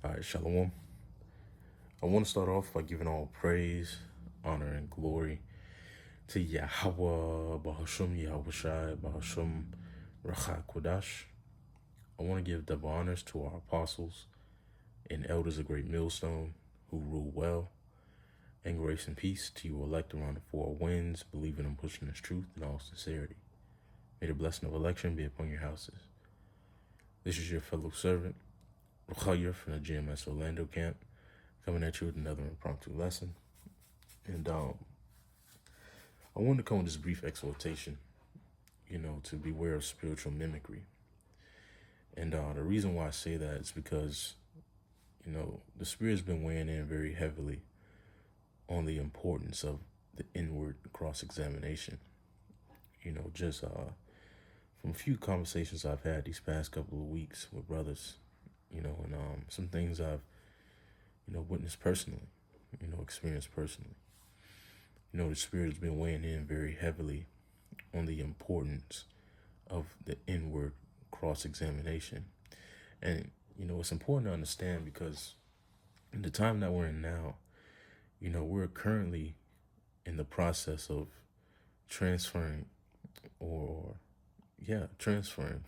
All right, Shalom. I want to start off by giving all praise, honor, and glory to Yahweh, Bahashum, Yahweh Shai, Bahashum, Rachak Kodash. I want to give double honors to our apostles and elders of Great Millstone who rule well, and grace and peace to you elect around the four winds, believing and pushing this truth in all sincerity. May the blessing of election be upon your houses. This is your fellow servant, Ruchayah from the GMS Orlando camp, coming at you with another impromptu lesson. And I wanted to come with this brief exhortation, to beware of spiritual mimicry. And the reason why I say that is because, the Spirit's been weighing in very heavily on the importance of the inward cross-examination. Just from a few conversations I've had these past couple of weeks with brothers, and some things I've, witnessed personally, experienced personally. The Spirit has been weighing in very heavily on the importance of the inward cross-examination. And, it's important to understand because in the time that we're in now, we're currently in the process of transferring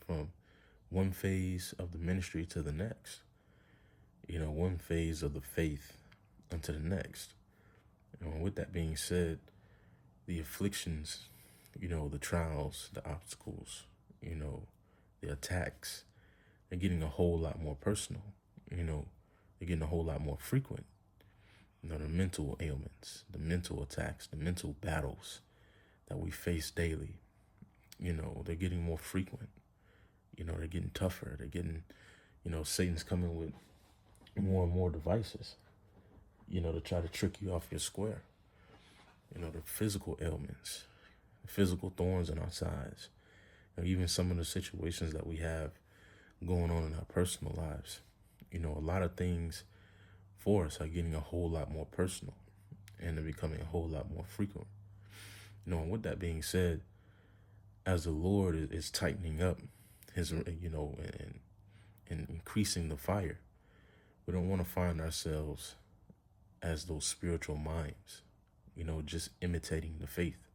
from one phase of the ministry to the next, one phase of the faith unto the next. With that being said, the afflictions, the trials, the obstacles, the attacks, they're getting a whole lot more personal, they're getting a whole lot more frequent. The mental ailments, the mental attacks, the mental battles that we face daily, they're getting more frequent. They're getting tougher. They're getting, Satan's coming with more and more devices, to try to trick you off your square. The physical ailments, the physical thorns in our sides, even some of the situations that we have going on in our personal lives. A lot of things for us are getting a whole lot more personal and they're becoming a whole lot more frequent. And with that being said, as the Lord is tightening up his, and increasing the fire, we don't want to find ourselves as those spiritual mimes, just imitating the faith.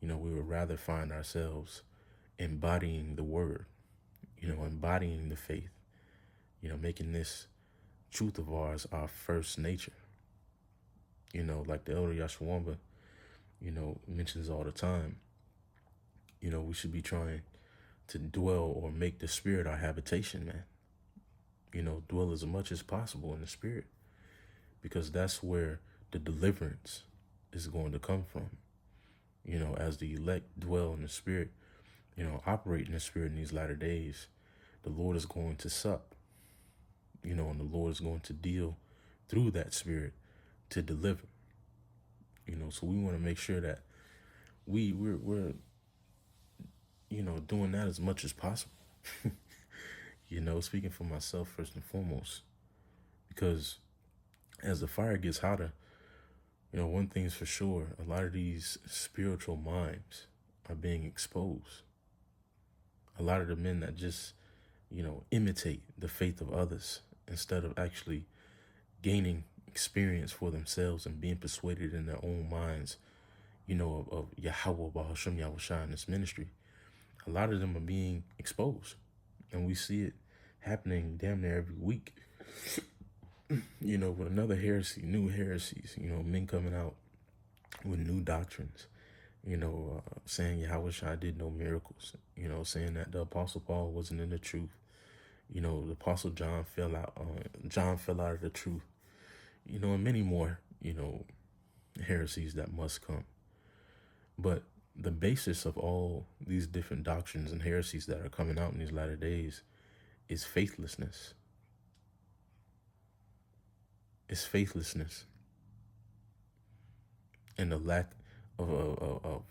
We would rather find ourselves embodying the word, embodying the faith, making this truth of ours our first nature. Like the elder Yashawamba, mentions all the time, we should be trying to dwell or make the Spirit our habitation, man. Dwell as much as possible in the Spirit, because that's where the deliverance is going to come from. As the elect dwell in the Spirit, operate in the Spirit in these latter days, the Lord is going to sup, and the Lord is going to deal through that Spirit to deliver. So we want to make sure that we're doing that as much as possible. Speaking for myself first and foremost, because as the fire gets hotter, one thing's for sure, a lot of these spiritual mimes are being exposed. A lot of the men that just, imitate the faith of others instead of actually gaining experience for themselves and being persuaded in their own minds, of Yahweh, Bahashum, Yahweh Shai in this ministry. A lot of them are being exposed, and we see it happening damn near every week. With another heresy, new heresies, men coming out with new doctrines, saying Yahweh Shai did no miracles, saying that the Apostle Paul wasn't in the truth. The Apostle John fell out of the truth, and many more, heresies that must come. But the basis of all these different doctrines and heresies that are coming out in these latter days is faithlessness. It's faithlessness and the lack of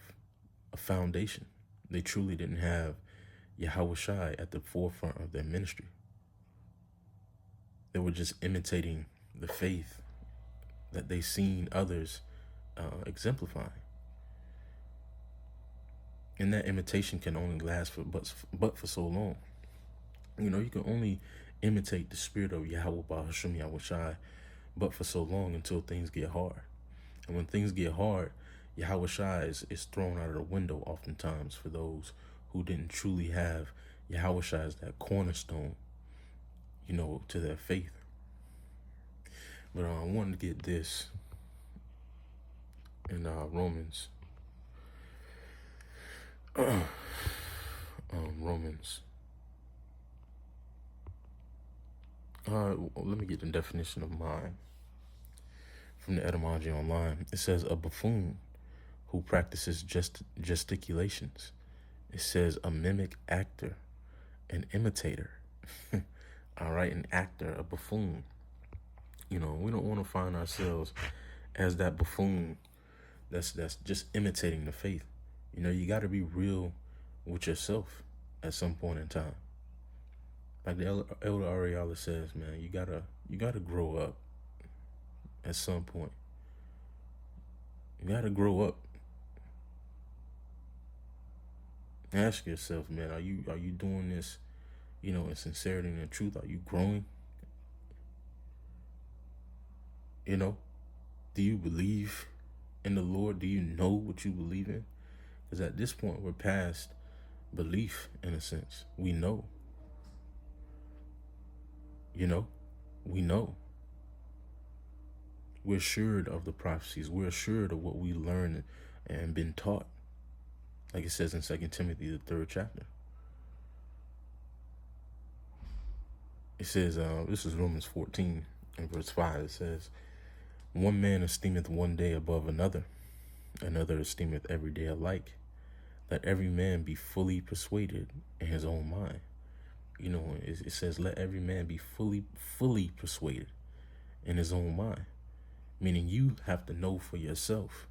a foundation. They truly didn't have Yahweh Shai at the forefront of their ministry. They were just imitating the faith that they seen others exemplifying. And that imitation can only last for so long. You can only imitate the spirit of Yahweh Bahasham Yahushai, but for so long until things get hard. And when things get hard, Yahushai is thrown out of the window oftentimes for those who didn't truly have Yahushai as that cornerstone, to their faith. But I wanted to get this in Romans. Romans. Let me get the definition of mime from the etymology online. It says a buffoon who practices gesticulations. It says a mimic actor, an imitator. All right, an actor, a buffoon. We don't want to find ourselves as that buffoon that's just imitating the faith. You got to be real with yourself at some point in time. Like the Elder Ariella says, man, you gotta grow up at some point. You gotta grow up. Ask yourself, man, are you doing this, in sincerity and in truth? Are you growing? Do you believe in the Lord? Do you know what you believe in? Because at this point, we're past belief, in a sense. We know. We know. We're assured of the prophecies. We're assured of what we learned and been taught. Like it says in 2 Timothy, the 3rd chapter. It says, this is Romans 14 and verse 5. It says, one man esteemeth one day above another, another esteemeth every day alike. Let every man be fully persuaded in his own mind. It says, let every man be fully persuaded in his own mind. Meaning you have to know for yourself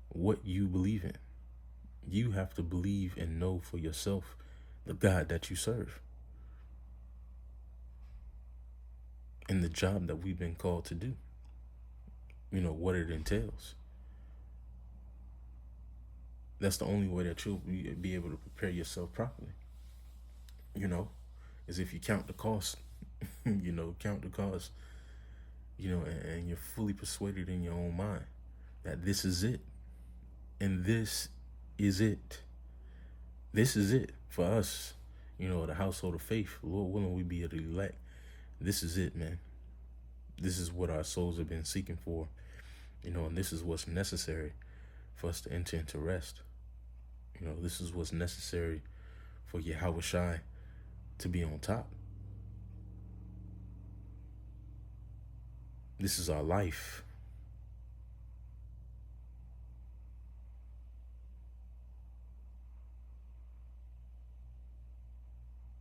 what you believe in. You have to believe and know for yourself the God that you serve. And the job that we've been called to do. What it entails. That's the only way that you'll be able to prepare yourself properly. Is if you count the cost, count the cost, and you're fully persuaded in your own mind that this is it. And this is it. This is it for us, the household of faith. Lord willing, we be the elect. This is it, man. This is what our souls have been seeking for, and this is what's necessary for us to enter into rest. This is what's necessary for Yahushai to be on top. This is our life.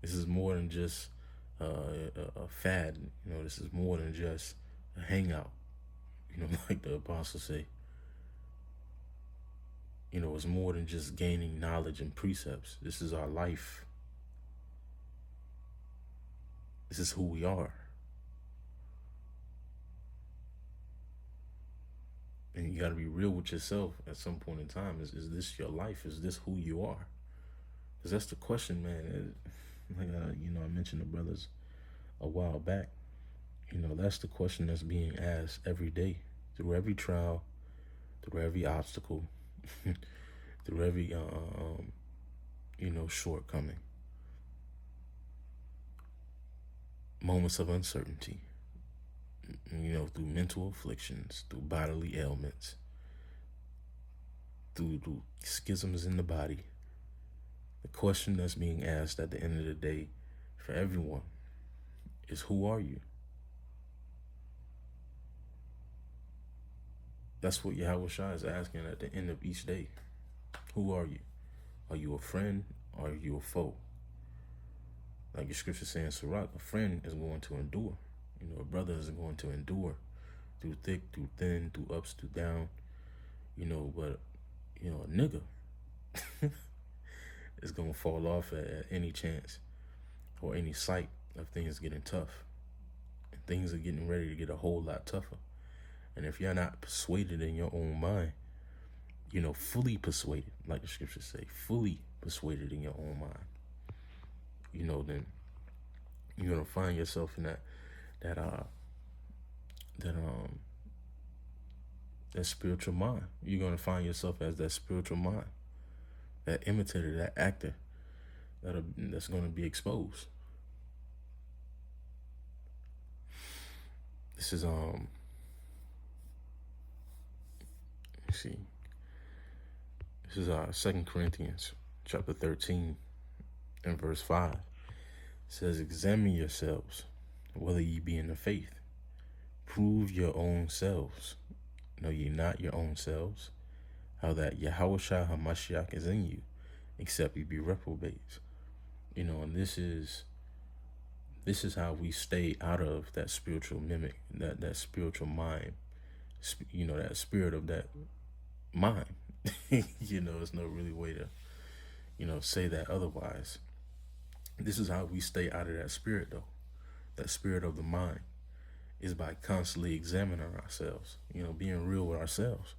This is more than just a fad. This is more than just a hangout. Like the apostles say. It's more than just gaining knowledge and precepts. This is our life. This is who we are. And you got to be real with yourself at some point in time. Is this your life? Is this who you are? Because that's the question, man. Like, I mentioned the brothers a while back. That's the question that's being asked every day, through every trial, through every obstacle, through every, shortcoming. Moments of uncertainty, through mental afflictions, through bodily ailments, through schisms in the body. The question that's being asked at the end of the day for everyone is, who are you? That's what Yahushua is asking at the end of each day. Who are you? Are you a friend or are you a foe? Like your scripture saying, Sirach, a friend is going to endure. A brother is going to endure through thick, through thin, through ups, through down. But a nigga is going to fall off at any chance or any sight of things getting tough. And things are getting ready to get a whole lot tougher. And if you're not persuaded in your own mind, fully persuaded, like the scriptures say, fully persuaded in your own mind, then You're gonna find yourself in that uh that that spiritual mind. You're gonna find yourself as that spiritual mind, that imitator, that actor that's gonna be exposed. This is let's see. This is 2 Corinthians chapter 13 and verse 5. It says, "Examine yourselves, whether ye be in the faith. Prove your own selves. Know ye not your own selves, how that Yahushua HaMashiach is in you, except ye be reprobates." And this is how we stay out of that spiritual mimic, that spiritual mind, that spirit of that mind. There's no really way to, say that otherwise. This is how we stay out of that spirit, though. That spirit of the mind is by constantly examining ourselves, being real with ourselves.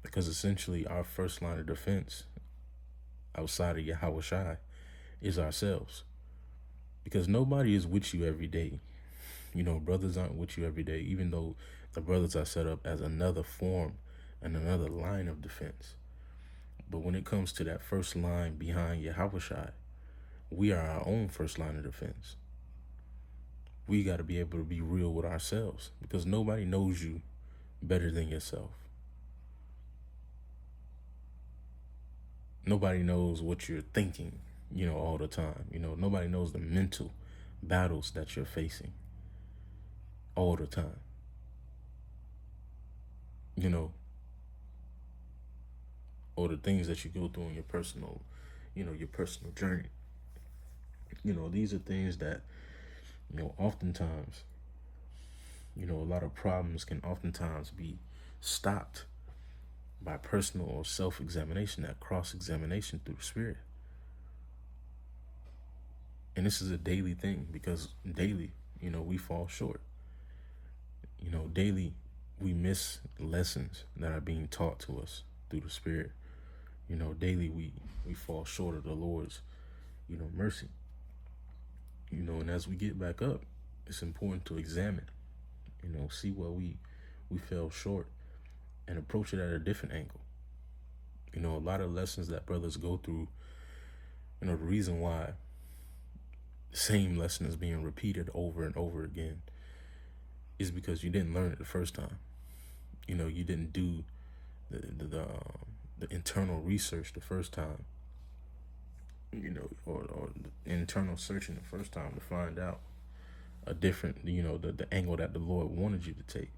Because essentially our first line of defense outside of Yahweh Shai is ourselves. Because nobody is with you every day. Brothers aren't with you every day, even though the brothers are set up as another form and another line of defense. But when it comes to that first line behind Yahweh Shai, we are our own first line of defense. We got to be able to be real with ourselves, because nobody knows you better than yourself. Nobody knows what you're thinking, all the time. Nobody knows the mental battles that you're facing all the time. Or the things that you go through in your personal journey. These are things that, oftentimes, a lot of problems can oftentimes be stopped by personal or self-examination, that cross-examination through the Spirit. And this is a daily thing, because daily, we fall short. Daily we miss lessons that are being taught to us through the Spirit. Daily we fall short of the Lord's, mercy. And as we get back up, it's important to examine, see where we fell short and approach it at a different angle. A lot of lessons that brothers go through, the reason why the same lesson is being repeated over and over again is because you didn't learn it the first time. You didn't do the internal research the first time, or the internal searching the first time to find out a different, the angle that the Lord wanted you to take.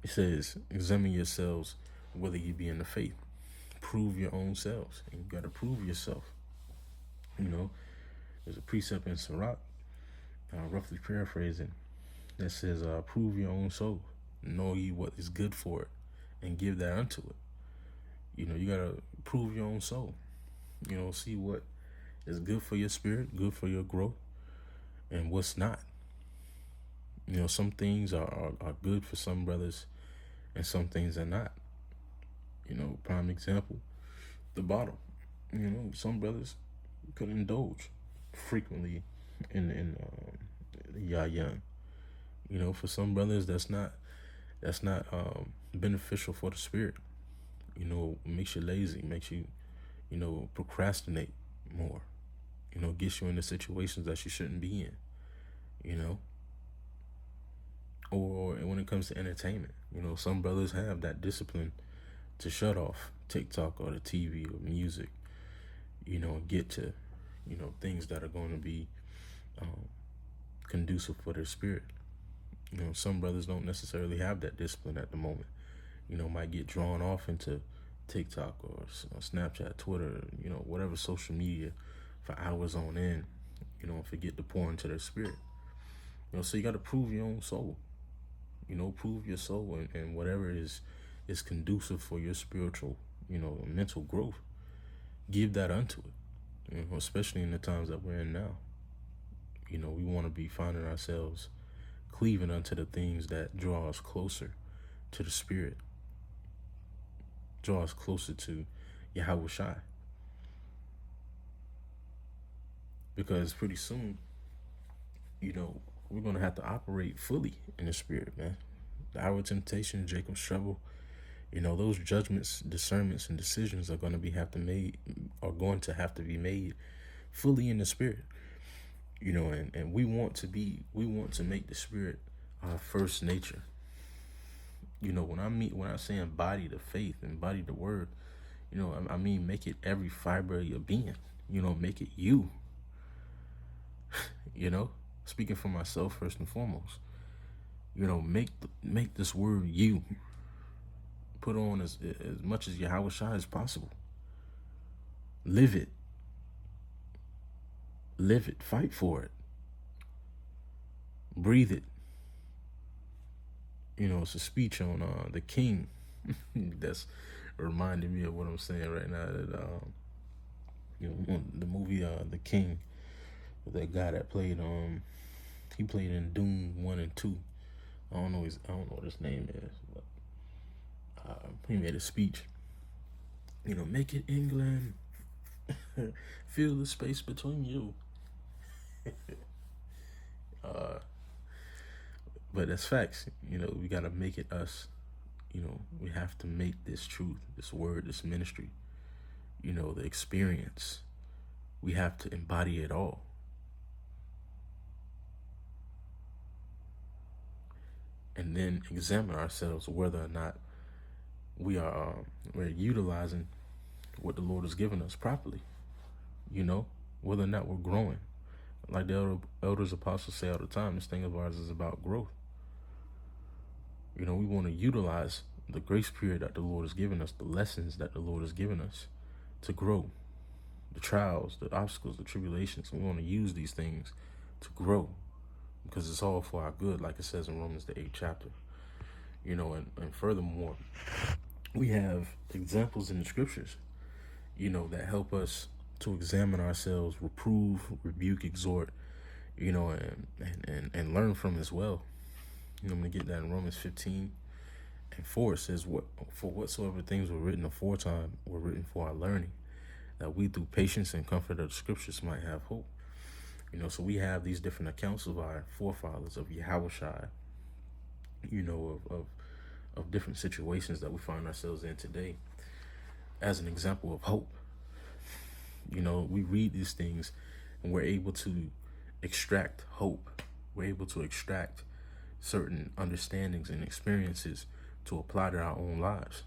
It says, "Examine yourselves whether you be in the faith. Prove your own selves." And you got to prove yourself. There's a precept in Sirach, roughly paraphrasing, that says, "Prove your own soul. Know ye what is good for it, and give that unto it." You got to prove your own soul. See what is good for your spirit, good for your growth, and what's not. Some things are good for some brothers, and some things are not. Prime example, the bottle. Some brothers could indulge frequently in yayan. For some brothers that's not beneficial for the spirit. Makes you lazy, makes you procrastinate more. Gets you into situations that you shouldn't be in. Or when it comes to entertainment, some brothers have that discipline to shut off TikTok or the TV or music, and get to, things that are going to be conducive for their spirit. Some brothers don't necessarily have that discipline at the moment. Might get drawn off into TikTok or Snapchat, Twitter, whatever social media for hours on end, and forget to pour into their spirit. So you got to prove your own soul. Prove your soul, and whatever is conducive for your spiritual, mental growth, give that unto it. Especially in the times that we're in now. We want to be finding ourselves cleaving unto the things that draw us closer to the Spirit, draw us closer to Yahweh Shai. because pretty soon, you know, we're going to have to operate fully in the spirit, man. Our temptation, Jacob's trouble, you know, those judgments, discernments, and decisions are going to have to be made fully in the spirit. You know, and we want to make the spirit our first nature. You know, when I say embody the faith, embody the word, you know, I mean make it every fiber of your being. You know, make it you. You know, speaking for myself first and foremost. You know, make this word you. Put on as much as Yahweh Shai as possible. Live it. Live it. Fight for it. Breathe it. You know, it's a speech on the king. That's reminding me of what I'm saying right now. That you know, the movie The King, that guy that played he played in Doom 1 and 2. I don't know what his name is, but he made a speech. You know, make it England. Feel the space between you. But that's facts. You know, we gotta make it us. You know, we have to make this truth, this word, this ministry, you know, the experience. We have to embody it all. And then examine ourselves whether or not we're utilizing what the Lord has given us properly. You know, whether or not we're growing. Like the elders apostles say all the time, this thing of ours is about growth. You know, we want to utilize the grace period that the Lord has given us, the lessons that the Lord has given us to grow. The trials, the obstacles, the tribulations. We want to use these things to grow because it's all for our good, like it says in Romans the 8th chapter. You know, and furthermore, we have examples in the scriptures, you know, that help us to examine ourselves, reprove, rebuke, exhort, you know, and learn from as well. You know, I'm going to get that in Romans 15:4. It says, for whatsoever things were written aforetime were written for our learning, that we through patience and comfort of the scriptures might have hope. You know, so we have these different accounts of our forefathers, of Yahweh Shai, you know, of different situations that we find ourselves in today as an example of hope. You know, we read these things and we're able to extract hope. We're able to extract certain understandings and experiences to apply to our own lives.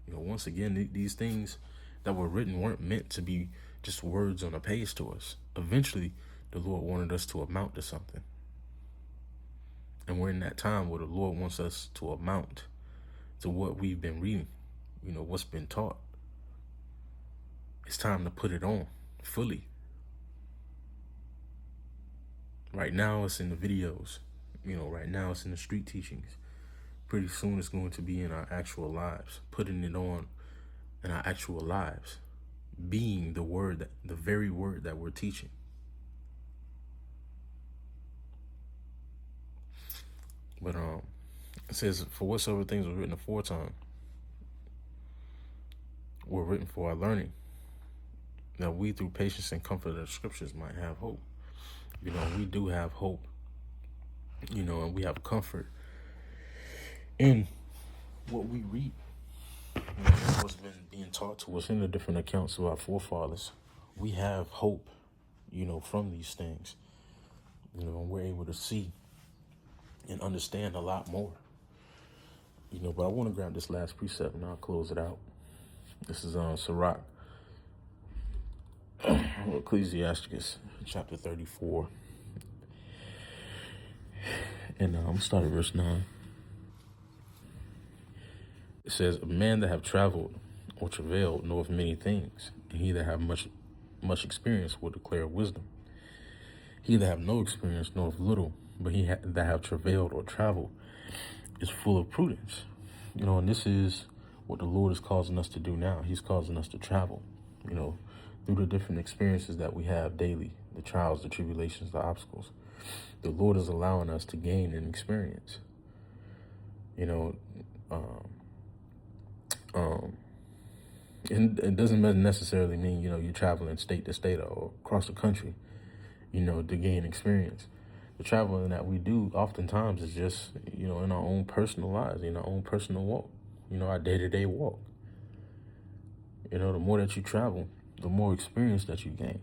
You know, once again, these things that were written weren't meant to be just words on a page to us. Eventually, the Lord wanted us to amount to something. And we're in that time where the Lord wants us to amount to what we've been reading, you know, what's been taught. It's time to put it on fully. Right now, it's in the videos. You know, right now it's in the street teachings. Pretty soon it's going to be in our actual lives, putting it on in our actual lives, being the very word that we're teaching. But it says, for whatsoever things were written aforetime were written for our learning, that we through patience and comfort of the scriptures might have hope. You know, we do have hope. You know, and we have comfort in what we read. You know, what's been being taught to us in the different accounts of our forefathers. We have hope, you know, from these things. You know, and we're able to see and understand a lot more. You know, but I want to grab this last precept and I'll close it out. This is on Sirach, Ecclesiasticus, chapter 34. And I'm start at verse 9. It says, a man that have traveled or travailed knoweth many things, and he that have much experience will declare wisdom. He that have no experience knoweth little, but he that have travailed or traveled is full of prudence. You know, and this is what the Lord is causing us to do now. He's causing us to travel, you know, through the different experiences that we have daily, the trials, the tribulations, the obstacles. The Lord is allowing us to gain an experience. You know, and it doesn't necessarily mean, you know, you're traveling state to state or across the country. to gain experience. The traveling that we do oftentimes is just, in our own personal lives, in our own personal walk, our day-to-day walk. The more that you travel, the more experience that you gain.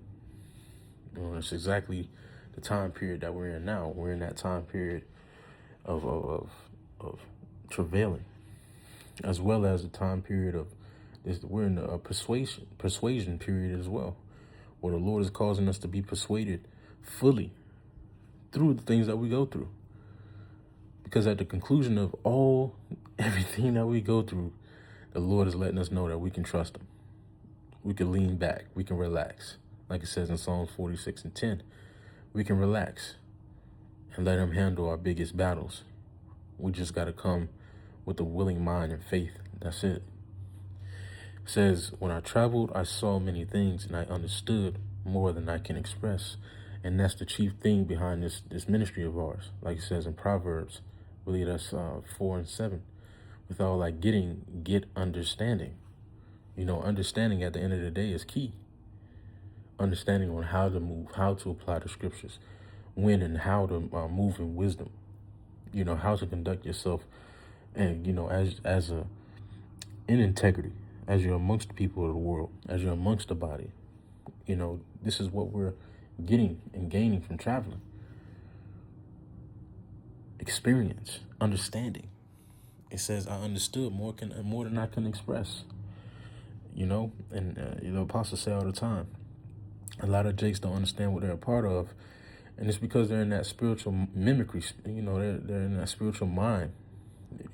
It's exactly the time period that we're in now. We're in that time period of travailing, as well as the time period of this. We're in a persuasion period as well, where the Lord is causing us to be persuaded fully through the things that we go through. Because at the conclusion of everything that we go through, the Lord is letting us know that we can trust him. We can lean back. We can relax. Like it says in Psalms 46:10, we can relax and let him handle our biggest battles. We just got to come with a willing mind and faith. That's it. It says, when I traveled, I saw many things and I understood more than I can express. And that's the chief thing behind this ministry of ours. Like it says in Proverbs, I believe that's 4:7. With all like get understanding. Understanding at the end of the day is key. Understanding on how to move, how to apply the scriptures, when and how to move in wisdom. How to conduct yourself, and as in integrity, as you're amongst the people of the world, as you're amongst the body. This is what we're getting and gaining from traveling. Experience, understanding. It says, I understood more than I can express. And apostles say all the time, a lot of jakes don't understand what they're a part of, and it's because they're in that spiritual mimicry. They're in that spiritual mind.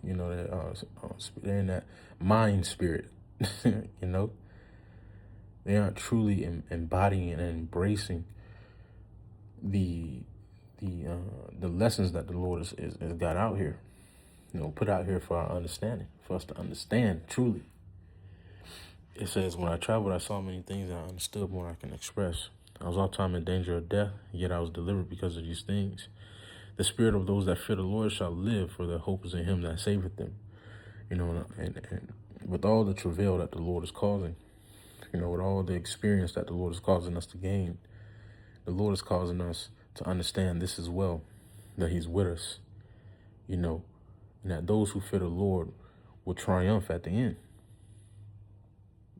They're in that mind spirit. They aren't truly embodying and embracing the lessons that the Lord has got out here. Put out here for our understanding, for us to understand truly. It says, when I traveled, I saw many things and I understood more than I can express. I was all time in danger of death, yet I was delivered because of these things. The spirit of those that fear the Lord shall live, for their hope is in him that saveth them. And with all the travail that the Lord is causing, with all the experience that the Lord is causing us to gain, the Lord is causing us to understand this as well, that he's with us, and that those who fear the Lord will triumph at the end.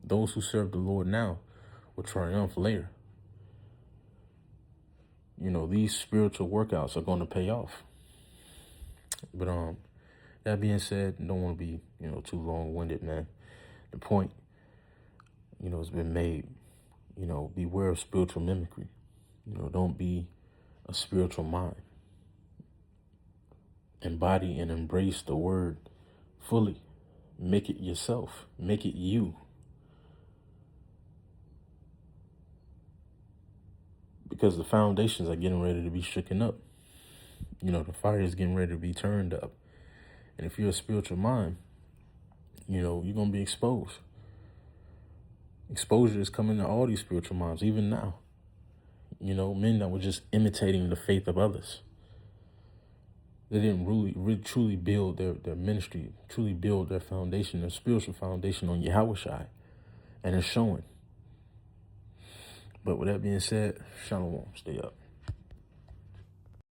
Those who serve the Lord now will triumph later. These spiritual workouts are going to pay off. But that being said, don't want to be, too long-winded, man. The point, has been made. Beware of spiritual mimicry. Don't be a spiritual mind. Embody and embrace the word fully. Make it yourself. Make it you. Because the foundations are getting ready to be shaken up. The fire is getting ready to be turned up. And if you're a spiritual mind, you're going to be exposed. Exposure is coming to all these spiritual minds, even now. Men that were just imitating the faith of others. They didn't really truly build their ministry, truly build their foundation, their spiritual foundation on Yahushai. And it's showing. But with that being said, shalom, stay up.